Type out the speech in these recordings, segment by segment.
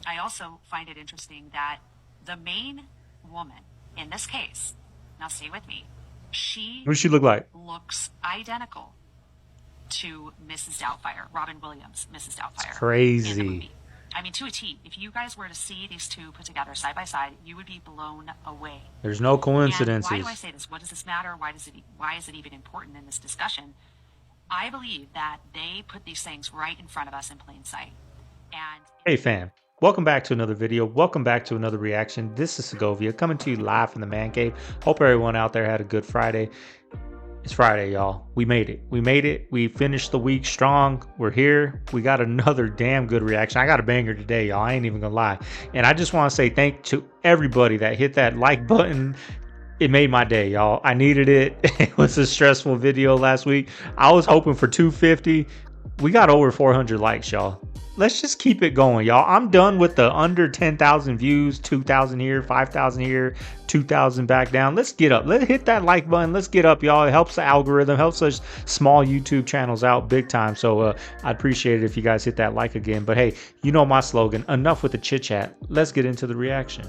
I also find it interesting that the main woman in this case, now stay with me, What does she look like? looks identical to Mrs. Doubtfire, Robin Williams, Mrs. Doubtfire. It's crazy. In the movie. I mean, to a T. If you guys were to see these two put together side by side, you would be blown away. There's no coincidences. And why do I say this? What does this matter? Why is it even important in this discussion? I believe that they put these things right in front of us in plain sight. And hey fam, welcome back to another video. Welcome back to another reaction. This is Segovia coming to you live from the man cave. Hope everyone out there had a good Friday. It's Friday, y'all. We made it. We made it. We finished the week strong. We're here. We got another damn good reaction. I got a banger today, y'all. I ain't even gonna lie. And I just want to say thank to everybody that hit that like button. It made my day, y'all. I needed it. It was a stressful video last week. I was hoping for 250. We got over 400 likes, y'all. Let's just keep it going, y'all. I'm done with the under 10,000 views, 2,000 here, 5,000 here, 2,000 back down. Let's get up. Let's hit that like button. Let's get up, y'all. It helps the algorithm, helps us small YouTube channels out big time. So I'd appreciate it if you guys hit that like again. But hey, you know my slogan, enough with the chit chat. Let's get into the reaction.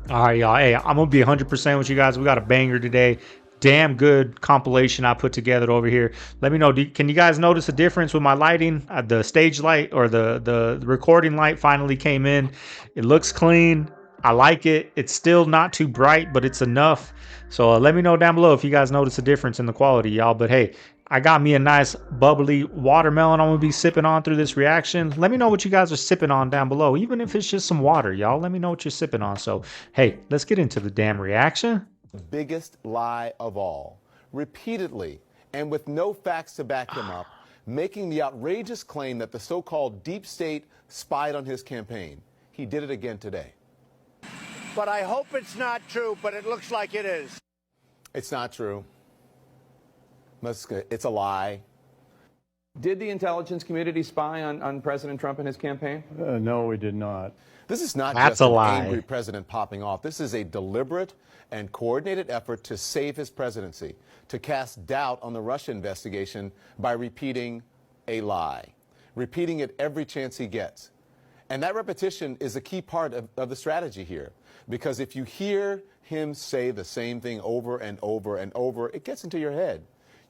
All right, y'all. Hey, I'm going to be 100% with you guys. We got a banger today. Damn good compilation I put together over here. Let me know, can you guys notice a difference with my lighting? The stage light or the recording light finally came in. It looks clean. I like it. It's still not too bright, but it's enough. So let me know down below if you guys notice a difference in the quality, y'all. But hey, I got me a nice bubbly watermelon I'm gonna be sipping on through this reaction. Let me know what you guys are sipping on down below, even if it's just some water, y'all. Let me know what you're sipping on. So hey, let's get into the damn reaction. Biggest lie of all, repeatedly and with no facts to back him up, making the outrageous claim that the so-called deep state spied on his campaign. He did it again today. But I hope it's not true, but it looks like it is. It's not true. It's a lie. Did the intelligence community spy on President Trump and his campaign? No, we did not. This is not That's just an a lie. angry president popping off. This is a deliberate and coordinated effort to save his presidency, to cast doubt on the Russia investigation by repeating a lie, repeating it every chance he gets. And that repetition is a key part of the strategy here, because if you hear him say the same thing over and over and over, it gets into your head.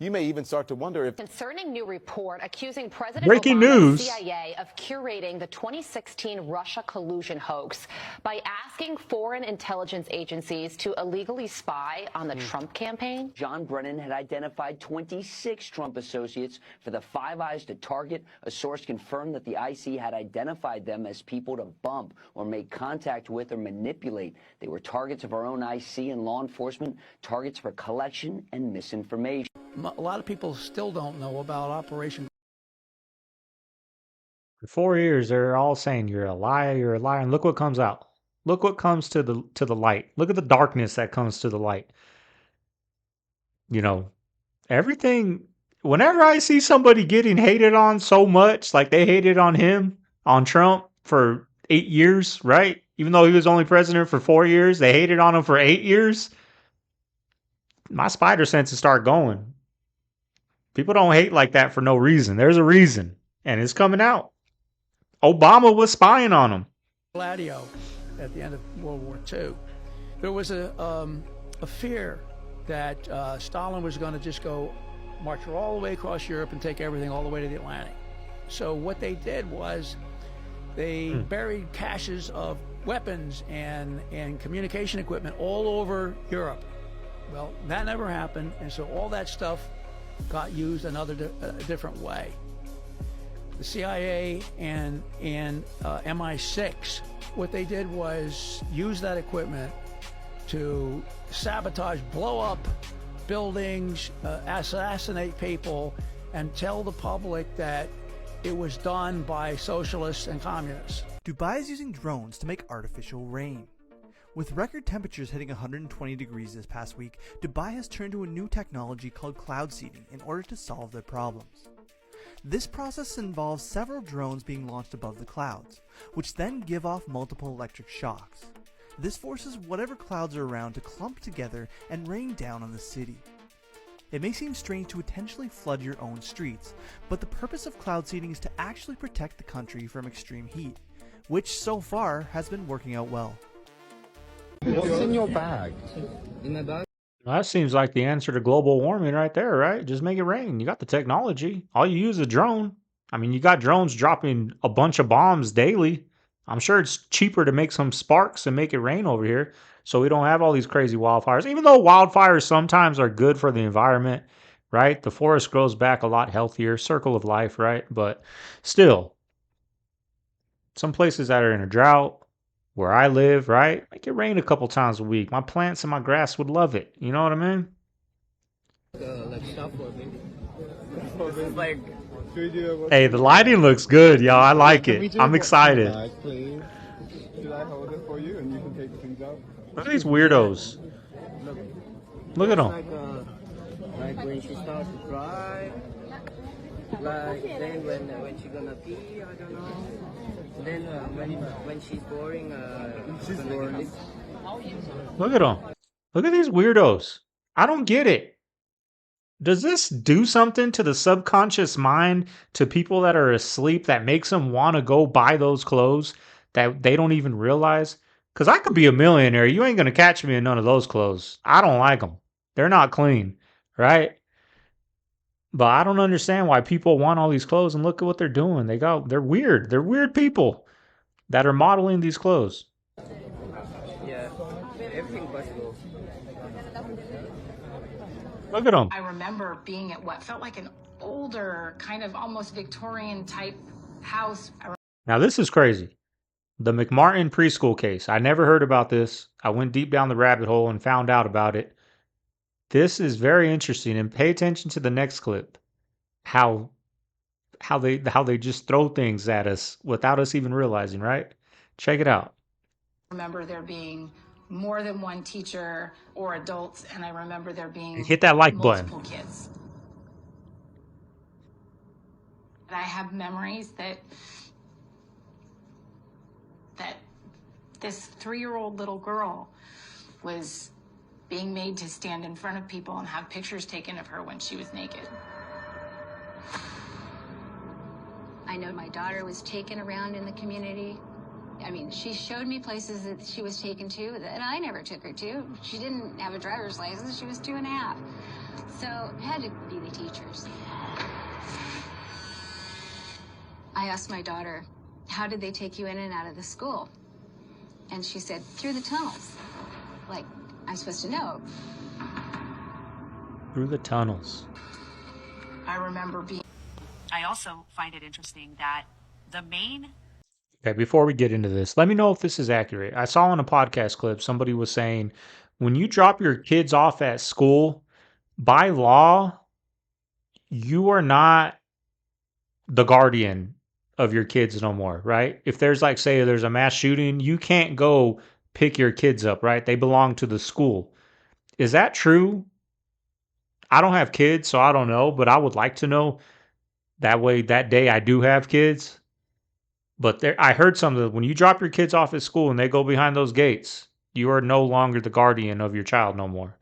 You may even start to wonder if... Concerning new report accusing President Breaking Obama news. and the CIA of curating the 2016 Russia collusion hoax by asking foreign intelligence agencies to illegally spy on the Trump campaign. John Brennan had identified 26 Trump associates for the Five Eyes to target. A source confirmed that the IC had identified them as people to bump or make contact with or manipulate. They were targets of our own IC and law enforcement, targets for collection and misinformation. A lot of people still don't know about Operation. For 4 years, they're all saying you're a liar, you're a liar, and look what comes out. Look what comes to the light. Look at the darkness that comes to the light. You know, everything. Whenever I see somebody getting hated on so much, like they hated on him, on Trump for 8 years, right? Even though he was only president for 4 years, they hated on him for 8 years. My spider senses start going. People don't hate like that for no reason. There's a reason, and it's coming out. Obama was spying on him. Gladio at the end of World War II. There was a fear that Stalin was going to just go march all the way across Europe and take everything all the way to the Atlantic. So what they did was they buried caches of weapons and communication equipment all over Europe. Well, that never happened, and so all that stuff got used another different way. The CIA and MI6, what they did was use that equipment to sabotage, blow up buildings, assassinate people, and tell the public that it was done by socialists and communists. Dubai is using drones to make artificial rain. With record temperatures hitting 120 degrees this past week, Dubai has turned to a new technology called cloud seeding in order to solve their problems. This process involves several drones being launched above the clouds, which then give off multiple electric shocks. This forces whatever clouds are around to clump together and rain down on the city. It may seem strange to intentionally flood your own streets, but the purpose of cloud seeding is to actually protect the country from extreme heat, which so far has been working out well. What's in your bag? In my bag? Well, that seems like the answer to global warming right there, right? Just make it rain. You got the technology. All you use is a drone. I mean, you got drones dropping a bunch of bombs daily. I'm sure it's cheaper to make some sparks and make it rain over here so we don't have all these crazy wildfires. Even though wildfires sometimes are good for the environment, right? The forest grows back a lot healthier, circle of life, right? But still, some places that are in a drought, where I live, right? Make it rain a couple times a week. My plants and my grass would love it. You know what I mean? Like stuff for me. This is like. Hey, the lighting looks good, y'all. I like it. I'm excited. Bag, please? Should I hold it for you and you can take things out? Look at these weirdos. Look at them. Like when she starts to cry. Like then when she's gonna pee, I don't know. Then when she's boring, She's boring. Look at them. Look at these weirdos. I don't get it. Does this do something to the subconscious mind to people that are asleep that makes them want to go buy those clothes that they don't even realize? Because I could be a millionaire. You ain't going to catch me in none of those clothes. I don't like them. They're not clean, right? But I don't understand why people want all these clothes, and look at what they're doing. They're weird. They're weird people that are modeling these clothes. yeah, everything possible. Look at them. I remember being at what felt like an older, kind of almost Victorian type house. Now this is crazy. The McMartin preschool case. I never heard about this. I went deep down the rabbit hole and found out about it. This is very interesting, and pay attention to the next clip. How they just throw things at us without us even realizing, right? Check it out. I remember there being more than one teacher or adults, and I remember there being Hit that like multiple button. kids. And I have memories that this 3-year-old little girl was being made to stand in front of people and have pictures taken of her when she was naked. I know my daughter was taken around in the community. I mean, she showed me places that she was taken to that I never took her to. She didn't have a driver's license. She was 2.5. So it had to be the teachers. I asked my daughter, how did they take you in and out of the school? And she said, through the tunnels. Like, I'm supposed to know. Through the tunnels. I remember being... I also find it interesting that the main... Okay, before we get into this, let me know if this is accurate. I saw in a podcast clip, somebody was saying, when you drop your kids off at school, by law, you are not the guardian of your kids no more, right? If there's like, say there's a mass shooting, you can't go pick your kids up, right? They belong to the school. Is that true? I don't have kids, so I don't know, but I would like to know. That way, that day I do have kids. But I heard something, when you drop your kids off at school and they go behind those gates, you are no longer the guardian of your child no more.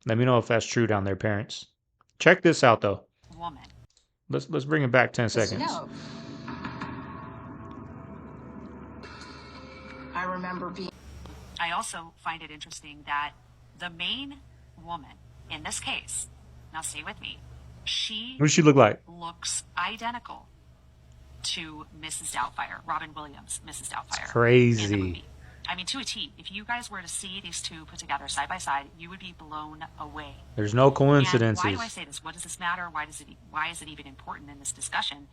Let me know if that's true down there, parents. Check this out, though. Woman. Let's bring it back 10 seconds. No. I remember being... I also find it interesting that the main woman in this case, now stay with me, What does she look like? looks identical to Mrs. Doubtfire, Robin Williams, Mrs. Doubtfire. It's crazy. In the movie. I mean, to a T. If you guys were to see these two put together side by side, you would be blown away. There's no coincidences. And why do I say this? What does this matter? Why is it even important in this discussion?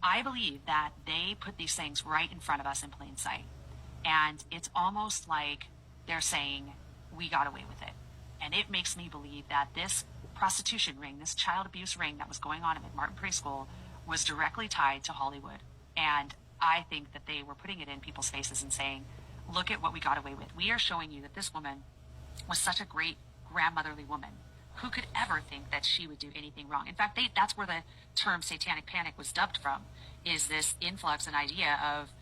I believe that they put these things right in front of us in plain sight. And it's almost like they're saying, we got away with it. And it makes me believe that this prostitution ring, this child abuse ring that was going on at McMartin Preschool was directly tied to Hollywood. And I think that they were putting it in people's faces and saying, look at what we got away with. We are showing you that this woman was such a great grandmotherly woman. Who could ever think that she would do anything wrong? In fact, that's where the term satanic panic was dubbed from, is this influx and idea of,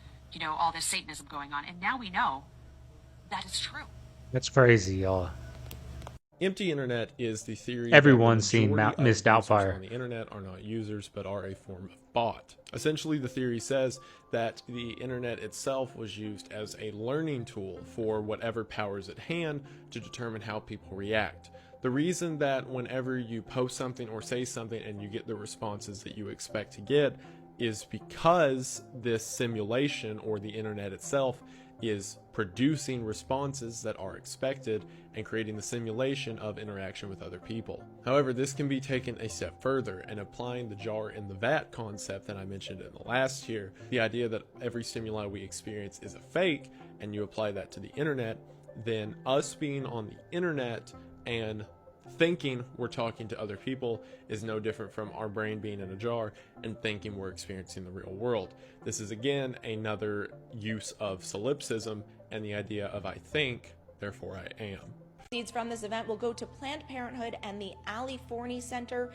all this Satanism going on. And now we know that is true. That's crazy, y'all. Empty internet is the theory Everyone's that the seen majority Missed of users Doubtfire. on the internet are not users but are a form of bot. Essentially, the theory says that the internet itself was used as a learning tool for whatever powers at hand to determine how people react. The reason that whenever you post something or say something and you get the responses that you expect to get is because this simulation or the internet itself is producing responses that are expected and creating the simulation of interaction with other people. However, this can be taken a step further, and applying the jar in the vat concept that I mentioned in the last year, the idea that every stimuli we experience is a fake, and you apply that to the internet, then us being on the internet and thinking we're talking to other people is no different from our brain being in a jar and thinking we're experiencing the real world. This is again another use of solipsism and the idea of I think, therefore I am. Proceeds from this event will go to Planned Parenthood and the Ali Forney Center.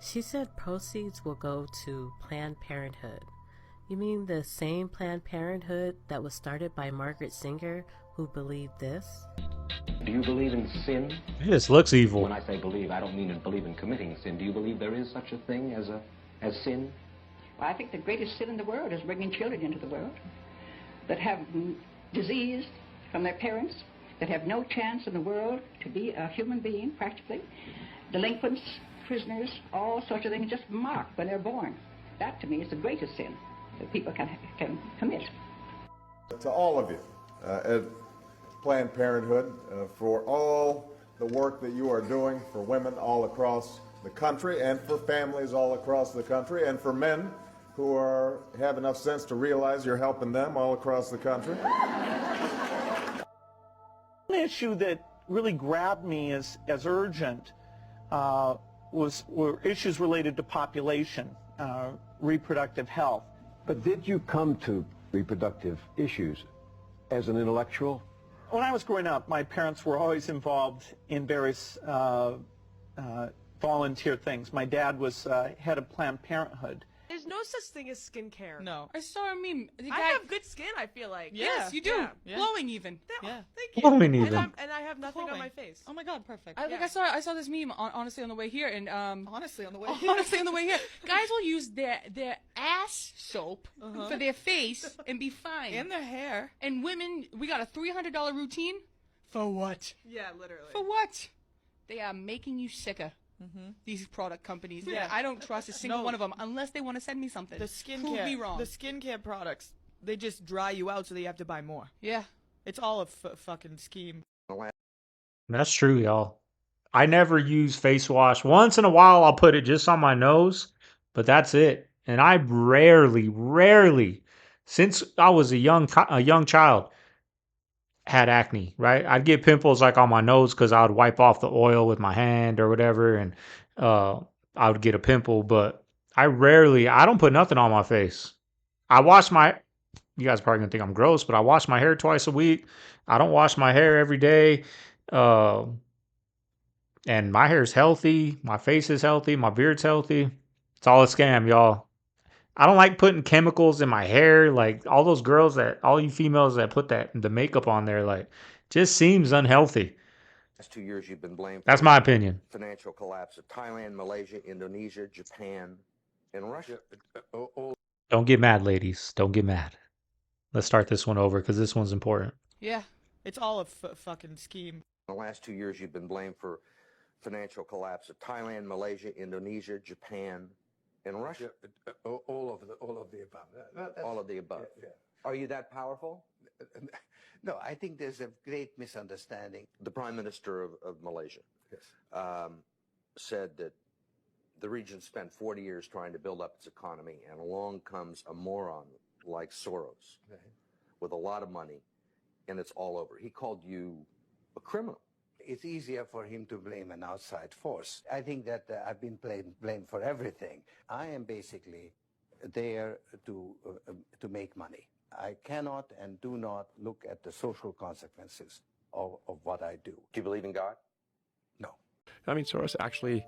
She said proceeds will go to Planned Parenthood. You mean the same Planned Parenthood that was started by Margaret Sanger, who believed this? Do you believe in sin? It just looks evil. When I say believe, I don't mean believe in committing sin. Do you believe there is such a thing as sin? Well, I think the greatest sin in the world is bringing children into the world that have disease from their parents, that have no chance in the world to be a human being, practically. Delinquents, prisoners, all sorts of things just marked when they're born. That, to me, is the greatest sin that people can commit. To all of you at Planned Parenthood, for all the work that you are doing for women all across the country and for families all across the country and for men who have enough sense to realize you're helping them all across the country. One issue that really grabbed me as urgent were issues related to population, reproductive health. But did you come to reproductive issues as an intellectual? When I was growing up, my parents were always involved in various volunteer things. My dad was head of Planned Parenthood. There's no such thing as skincare. No. I saw a meme. I have good skin, I feel like. Yes, you do. Yeah. Glowing even. Yeah. Thank you. Glowing even. And I have nothing on my face. Oh my god, perfect. I saw this meme honestly on the way here, and honestly on the way here, guys will use their ass soap for their face and be fine. And their hair. And women, we got a $300 routine. For what? Yeah, literally. For what? They are making you sicker. These product companies. Yeah. I don't trust a single one of them unless they want to send me something. The skincare. Prove me wrong. The skincare products, they just dry you out so that you have to buy more. Yeah. It's all a fucking scheme. That's true, y'all. I never use face wash. Once in a while, I'll put it just on my nose, but that's it. And I rarely, since I was a young child, had acne, right? I'd get pimples like on my nose because I would wipe off the oil with my hand or whatever, and I would get a pimple, but I don't put nothing on my face. You guys are probably gonna think I'm gross, but I wash my hair twice a week. I don't wash my hair every day. And my hair's healthy, my face is healthy, my beard's healthy. It's all a scam, y'all. I don't like putting chemicals in my hair. Like all you females that put the makeup on there, like just seems unhealthy. Last 2 years you've been blamed. That's my opinion. Financial collapse of Thailand, Malaysia, Indonesia, Japan, and Russia. Don't get mad, ladies. Don't get mad. Let's start this one over because this one's important. Yeah. It's all a fucking scheme. The last 2 years you've been blamed for financial collapse of Thailand, Malaysia, Indonesia, Japan, and Russia. All of the above. All of the above. Yeah. Are you that powerful? No, I think there's a great misunderstanding. The Prime Minister of Malaysia said that the region spent 40 years trying to build up its economy, and along comes a moron like Soros with a lot of money, and it's all over. He called you a criminal. It's easier for him to blame an outside force. I think that I've been blamed for everything. I am basically there to make money. I cannot and do not look at the social consequences of what I do. Do you believe in God? No. I mean, Soros actually,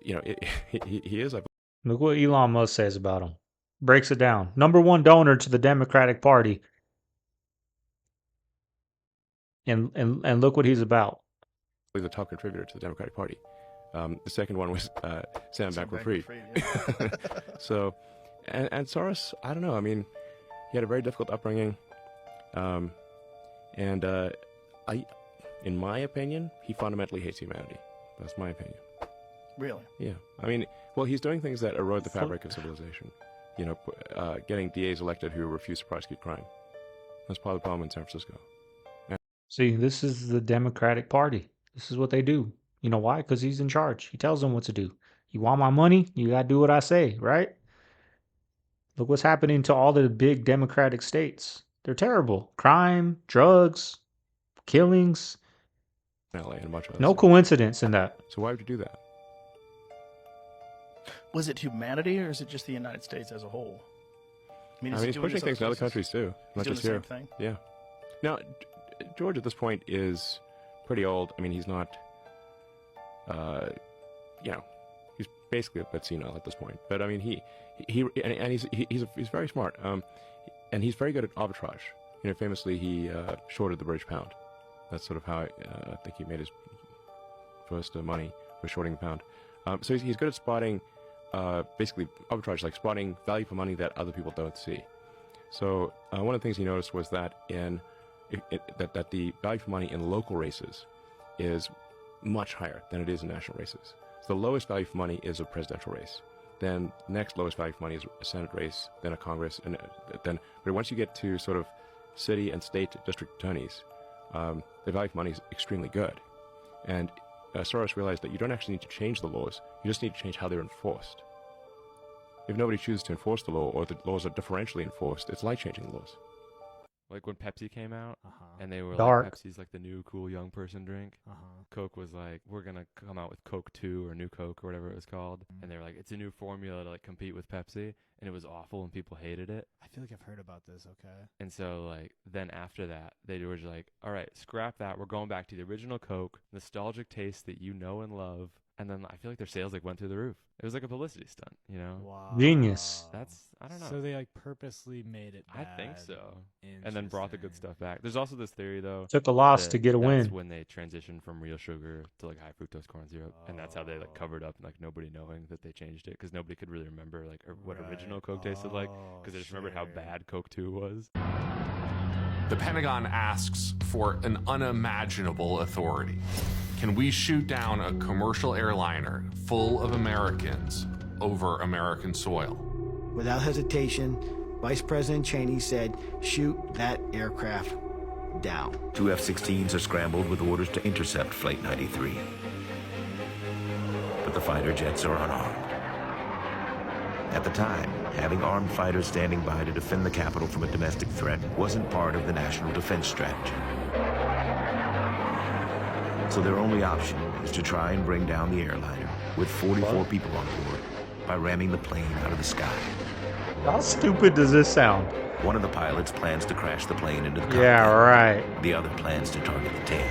he is a... Look what Elon Musk says about him. Breaks it down. #1 donor to the Democratic Party. And look what he's about. He's a top contributor to the Democratic Party. The second one was Sam Bankman-Fried. Yeah. So, and Soros, I don't know. I mean, he had a very difficult upbringing, in my opinion, he fundamentally hates humanity. That's my opinion. Really? Yeah. I mean, well, he's doing things that erode the fabric of civilization. You know, getting DAs elected who refuse to prosecute crime. That's part of the problem in San Francisco. See, this is the Democratic Party. This is what they do. You know why? Because he's in charge. He tells them what to do. You want my money? You got to do what I say, right? Look what's happening to all the big Democratic states. They're terrible. Crime, drugs, killings. LA and much of No coincidence in that. So why would you do that? Was it humanity, or is it just the United States as a whole? I mean, he's pushing things in other countries too, not just here. He's doing the same thing? Yeah. Now, George at this point is pretty old. I mean, he's not, you know, he's basically a bit senile at this point. But I mean, he's very smart, and he's very good at arbitrage. You know, famously, he shorted the British pound. That's sort of how I think he made his first money, was shorting the pound. So he's good at spotting, basically arbitrage, like spotting value for money that other people don't see. So one of the things he noticed was that that the value for money in local races is much higher than it is in national races. So the lowest value for money is a presidential race. Then next lowest value for money is a Senate race, then a Congress, and then, but once you get to sort of city and state district attorneys, the value for money is extremely good. And Soros realized that you don't actually need to change the laws, you just need to change how they're enforced. If nobody chooses to enforce the law, or the laws are differentially enforced, it's like changing the laws. Like when Pepsi came out, and they were Dark. like, Pepsi's like the new cool young person drink. Coke was like, we're gonna come out with Coke 2 or New Coke or whatever it was called, and they were like, it's a new formula to like compete with Pepsi, and it was awful and people hated it. I feel like I've heard about this. Okay. And so like then after that, they were just like, all right, scrap that. We're going back to the original Coke, nostalgic taste that you know and love. And then I feel like their sales like went through the roof. It was like a publicity stunt, you know? Wow. Genius. That's, I don't know. So they like purposely made it bad. I think so. And then brought the good stuff back. There's also this theory though. Took a loss that to get a win. That's when they transitioned from real sugar to like high fructose corn syrup. And that's how they like covered up and like nobody knowing that they changed it. Because nobody could really remember like what original Coke tasted like. Because they just remembered how bad Coke 2 was. The Pentagon asks for an unimaginable authority. Can we shoot down a commercial airliner full of Americans over American soil? Without hesitation, Vice President Cheney said, shoot that aircraft down. 2 F-16s are scrambled with orders to intercept Flight 93. But the fighter jets are unarmed. At the time, having armed fighters standing by to defend the capital from a domestic threat wasn't part of the national defense strategy. So their only option is to try and bring down the airliner with 44 people on board by ramming the plane out of the sky. How stupid does this sound? One of the pilots plans to crash the plane into the cockpit. Yeah, right. The other plans to target the tail.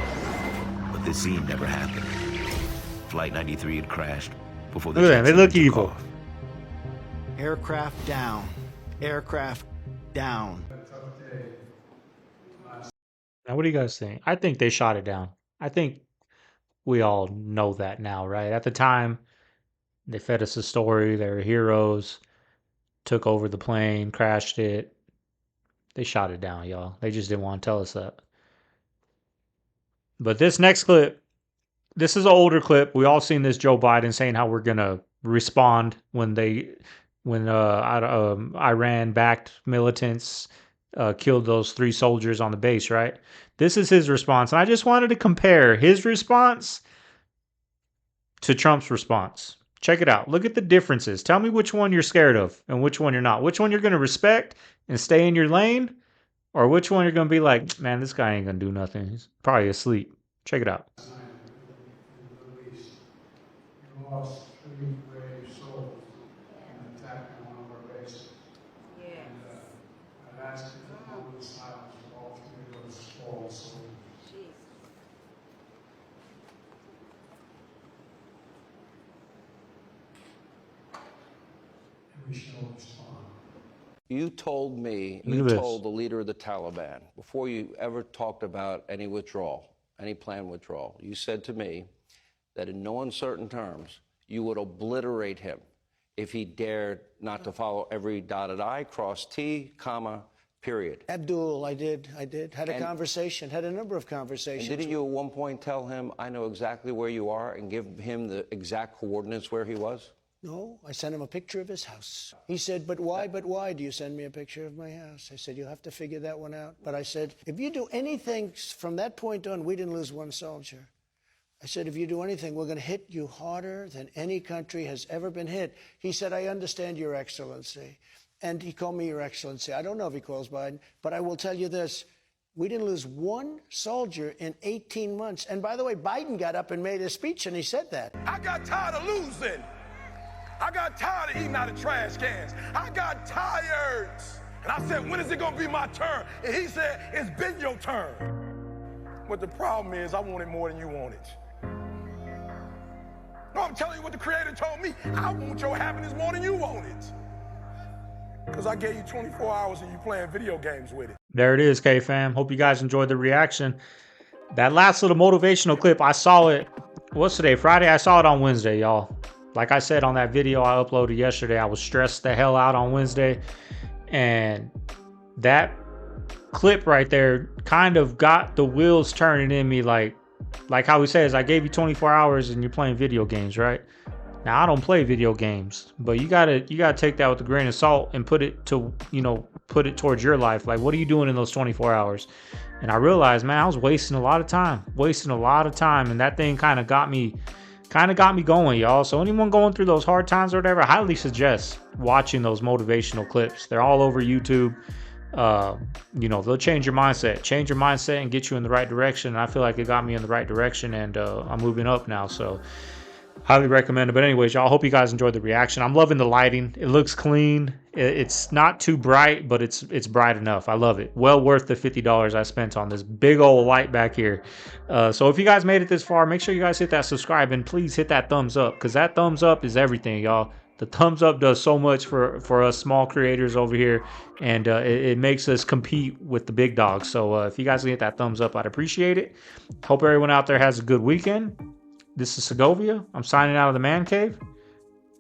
But this scene never happened. Flight 93 had crashed before the Look at them, they look took evil. off. Aircraft down. Aircraft down. Now, what do you guys think? I think they shot it down. I think we all know that now, right? At the time, they fed us a story. They were heroes. Took over the plane, crashed it. They shot it down, y'all. They just didn't want to tell us that. But this next clip, this is an older clip. We all seen this Joe Biden saying how we're gonna respond when Iran-backed militants killed those 3 soldiers on the base, right? This is his response. And I just wanted to compare his response to Trump's response. Check it out. Look at the differences. Tell me which one you're scared of and which one you're not. Which one you're going to respect and stay in your lane, or which one you're going to be like, man, this guy ain't going to do nothing. He's probably asleep. Check it out. We lost 3 brave souls in an attack on one of our bases. And I've asked you for a moment of silence for all 3 of those fallen soldiers. And we shall respond. You told me, Look you at this. told the leader of the Taliban, before you ever talked about any withdrawal, any planned withdrawal, you said to me that in no uncertain terms, you would obliterate him if he dared not to follow every dotted I, cross T, comma, period. Abdul, I did. Had a conversation, had a number of conversations. And didn't you at one point tell him, I know exactly where you are, and give him the exact coordinates where he was? No, I sent him a picture of his house. He said, but why do you send me a picture of my house? I said, you'll have to figure that one out. But I said, if you do anything from that point on, we didn't lose one soldier. I said, if you do anything, we're going to hit you harder than any country has ever been hit. He said, I understand, Your Excellency. And he called me Your Excellency. I don't know if he calls Biden, but I will tell you this. We didn't lose one soldier in 18 months. And by the way, Biden got up and made a speech, and he said that. I got tired of losing. I got tired of eating out of trash cans. I got tired. And I said, when is it going to be my turn? And he said, it's been your turn. But the problem is, I want it more than you want it. No, I'm telling you what the Creator told me. I want your happiness more than you want it. Because I gave you 24 hours and you playing video games with it. There it is, CaveFam. Hope you guys enjoyed the reaction. That last little motivational clip, I saw it. What's today? Friday? I saw it on Wednesday, y'all. Like I said on that video I uploaded yesterday, I was stressed the hell out on Wednesday. And that clip right there kind of got the wheels turning in me, like how he says, I gave you 24 hours and you're playing video games, right? Now I don't play video games, but you gotta take that with a grain of salt and put it to, put it towards your life. Like, what are you doing in those 24 hours? And I realized, man, I was wasting a lot of time, and that thing kind of got me going, y'all. So anyone going through those hard times or whatever, I highly suggest watching those motivational clips. They're all over YouTube. They'll change your mindset and get you in the right direction. And I feel like it got me in the right direction, and I'm moving up now. So highly recommend it. But anyways, y'all, hope you guys enjoyed the reaction. I'm loving the lighting. It looks clean. It's not too bright, but it's bright enough. I love it. Well worth the $50 I spent on this big old light back here. So if you guys made it this far, make sure you guys hit that subscribe, and please hit that thumbs up, because that thumbs up is everything, y'all. The thumbs up does so much for us small creators over here, and it makes us compete with the big dogs. So if you guys can hit that thumbs up, I'd appreciate it. Hope everyone out there has a good weekend. This is Segovia. I'm signing out of the Man Cave.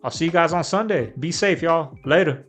I'll see you guys on Sunday. Be safe, y'all. Later.